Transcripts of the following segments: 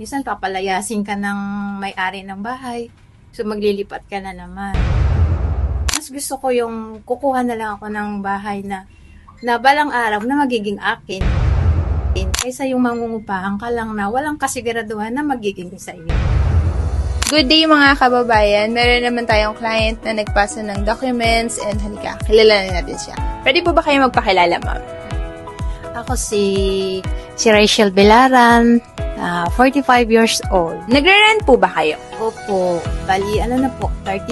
Minsan papalayasin ka ng may-ari ng bahay. So maglilipat ka na naman. Mas gusto ko yung kukuha na lang ako ng bahay na balang araw na magiging akin. Kaysa yung mangungupahan ka lang na walang kasiguraduhan na magiging sa iyo. Good day mga kababayan. Meron naman tayong client na nagpasa ng documents and halika, kilalanin natin siya. Pwede po ba kayo magpakilala, ma'am? Ako si Rachel Belaran, 45 years old. Nagre-rent po ba kayo? Opo, bali 30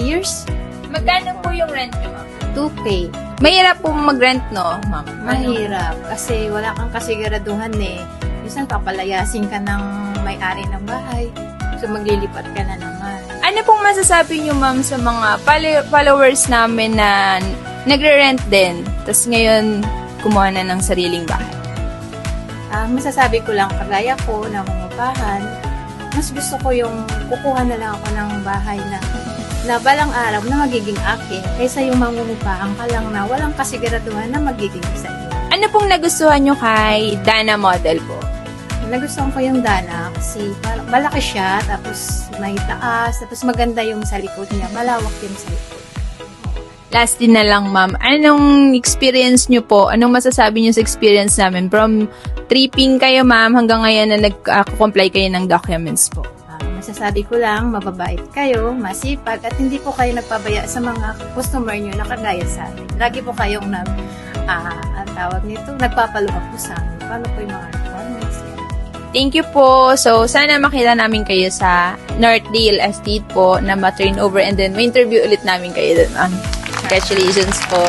years? Magkano po yung rent niyo, ma'am? 2K. Mahirap po mag-rent, no, ma'am? Mahirap kasi wala kang kasiguraduhan eh. Minsan papalayasin ka ng may-ari ng bahay. So maglilipat ka na naman. Ano pong masasabi niyo, ma'am, sa mga followers namin na nagre-rent din, tapos ngayon kumuha na ng sariling bahay? Masasabi ko lang, kagaya ko na mangupahan, mas gusto ko yung kukuha na lang ako ng bahay na balang araw na magiging akin kaysa yung mangungupahan ka lang na walang kasiguraduhan na magiging sa iyo. Ano pong nagustuhan nyo kay Dana Model po? Nagustuhan ko yung Dana kasi malaki siya, tapos may taas, tapos maganda yung sa likod niya, malawak yung sa likod. Last din na lang, ma'am. Anong experience nyo po? Anong masasabi nyo sa experience namin? From tripping kayo, ma'am, hanggang ngayon na nag-comply kayo ng documents po. Masasabi ko lang, mababait kayo, masipag, at hindi po kayo nagpabaya sa mga customer nyo na kagaya sa amin. Lagi po kayong ang tawag nito, nagpapaluha po sa amin. Paano po yung mga requirements? Thank you po. So, sana makita namin kayo sa Northdale Estate po na ma-turn over and then may interview ulit namin kayo doon, ma'am. Congratulations po.